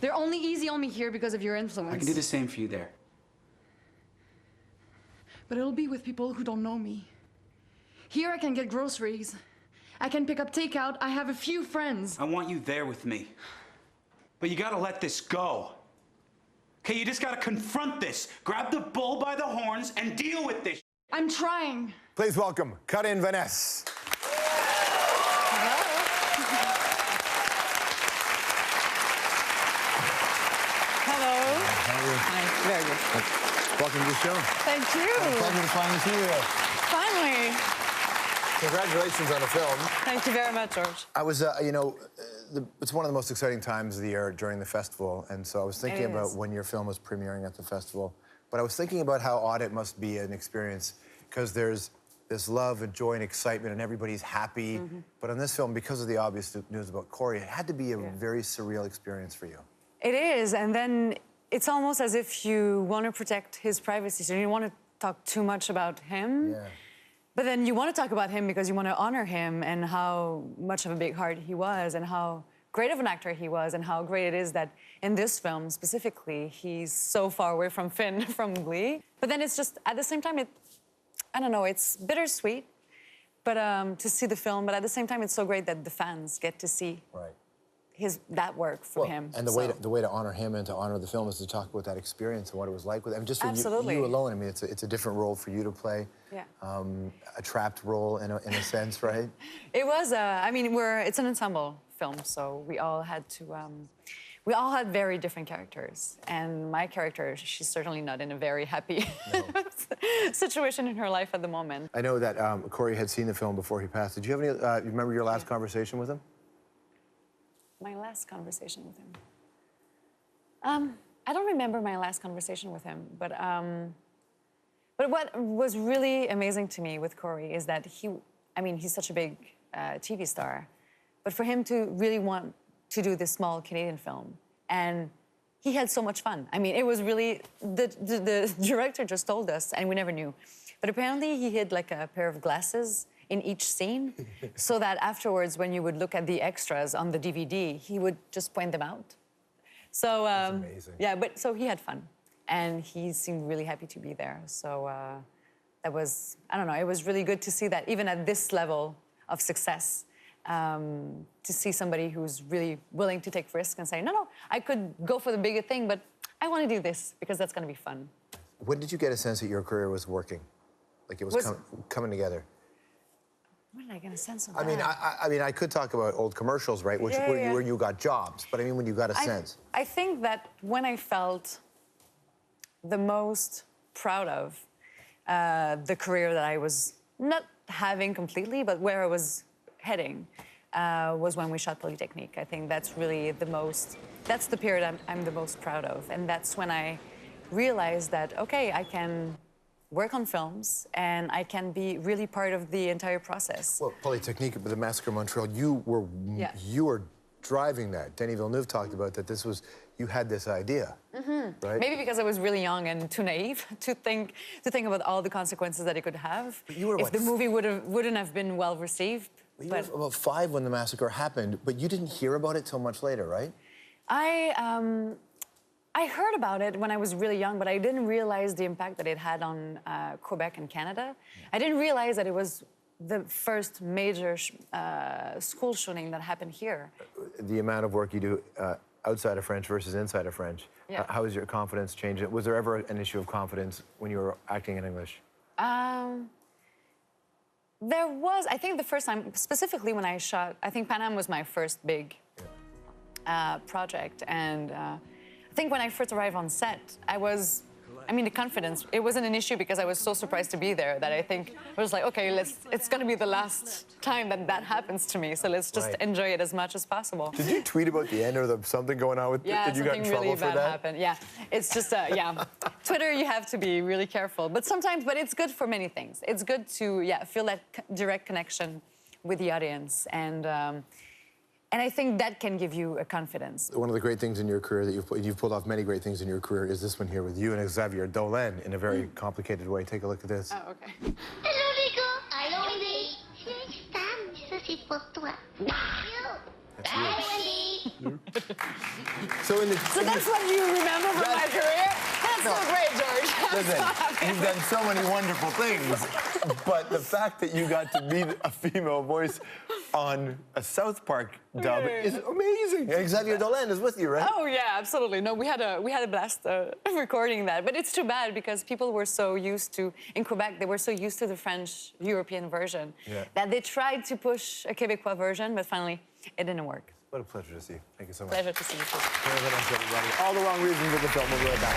They're only easy on me here because of your influence. I can do the same for you there. But it'll be with people who don't know me. Here I can get groceries. I can pick up takeout. I have a few friends. I want you there with me. But you gotta let this go. Okay, you just gotta confront this. Grab the bull by the horns and deal with this. I'm trying. Please welcome Karine Vanasse. Hello. Hello. How are you? Hi. Very good. Welcome to the show. Thank you. Pleasure to finally see you. Finally. Congratulations on the film. Thank you very much, George. I was, you know, it's one of the most exciting times of the year during the festival, and so I was thinking about when your film was premiering at the festival. But I was thinking about how odd it must be an experience, because there's this love and joy and excitement, and everybody's happy. But on this film, because of the obvious news about Cory, it had to be a very surreal experience for you. It is, and then it's almost as if you want to protect his privacy, so you don't want to talk too much about him. Yeah. But then you want to talk about him because you want to honor him and how much of a big heart he was and how great of an actor he was and how great it is that in this film specifically, he's so far away from Finn, from Glee. But then it's just, at the same time, I don't know, it's bittersweet but to see the film, but at the same time, it's so great that the fans get to see that work for him. And the way to honor him and to honor the film is to talk about that experience and what it was like with him. Just for you alone, I mean, it's a different role for you to play. Yeah. A trapped role in a sense, right? It was. I mean, it's an ensemble film, so we all had to. We all had very different characters, and my character, she's certainly not in a very happy situation in her life at the moment. I know that Cory had seen the film before he passed. Did you have any? You remember your last conversation with him? My last conversation with him. I don't remember my last conversation with him, but what was really amazing to me with Cory is that he's such a big TV star, but for him to really want to do this small Canadian film, and he had so much fun. I mean, it was really, the director just told us, and we never knew, but apparently he hid like a pair of glasses in each scene, so that afterwards, when you would look at the extras on the DVD, he would just point them out. So, that's amazing. Yeah, but so he had fun, and he seemed really happy to be there. So that was, I don't know, it was really good to see that even at this level of success, to see somebody who's really willing to take risks and say, no, I could go for the bigger thing, but I want to do this because that's going to be fun. When did you get a sense that your career was working? Like it was coming together? When did I get a sense of that? I mean, I could talk about old commercials, right? Where you got jobs, but I mean, when you got a sense. I think that when I felt the most proud of the career that I was not having completely, but where I was heading, was when we shot Polytechnique. I think that's really that's the period I'm the most proud of. And that's when I realized that, okay, I can work on films, and I can be really part of the entire process. Well, Polytechnique, but the Massacre in Montreal, you were driving that. Denis Villeneuve talked about that. You had this idea, right? Maybe because I was really young and too naive to think about all the consequences that it could have. But you were, if the movie wouldn't have been well received. You were about 5 when the massacre happened, but you didn't hear about it till much later, right? I heard about it when I was really young, but I didn't realize the impact that it had on Quebec and Canada. I didn't realize that it was the first major school shooting that happened here. The amount of work you do outside of French versus inside of French, how has your confidence changed? Was there ever an issue of confidence when you were acting in English? There was, I think the first time, specifically when I shot, I think Panam was my first big project, and I think when I first arrived on set, the confidence, it wasn't an issue because I was so surprised to be there that I think I was like, okay, it's gonna be the last time that happens to me, so let's just enjoy it as much as possible. Did you tweet about the end or something going on with did you get in trouble really for bad that? Happened. Yeah, it's just, Twitter, you have to be really careful, but it's good for many things. It's good to, feel that direct connection with the audience, and I think that can give you a confidence. One of the great things in your career that you've pulled off many great things in your career is this one here with you and Xavier Dolan in a very complicated way. Take a look at this. Oh, okay. Hello, Rico. Hello, Wendy. C'est Stan. Ça, c'est pour toi. That's you. Bye, Wendy. So that's what you remember from my career? That's so great, George. Listen, you've done so many wonderful things, but the fact that you got to be a female voice on a South Park dub is amazing. And Xavier Dolan is with you, right? Oh yeah, absolutely. No, we had a blast recording that, but it's too bad because people were so used to in Quebec. They were so used to the French European version that they tried to push a Quebecois version, but finally it didn't work. What a pleasure to see you. Thank you so much. Pleasure to see you too. Karine Vanasse, everybody. All the wrong reasons of the film. We'll be right back.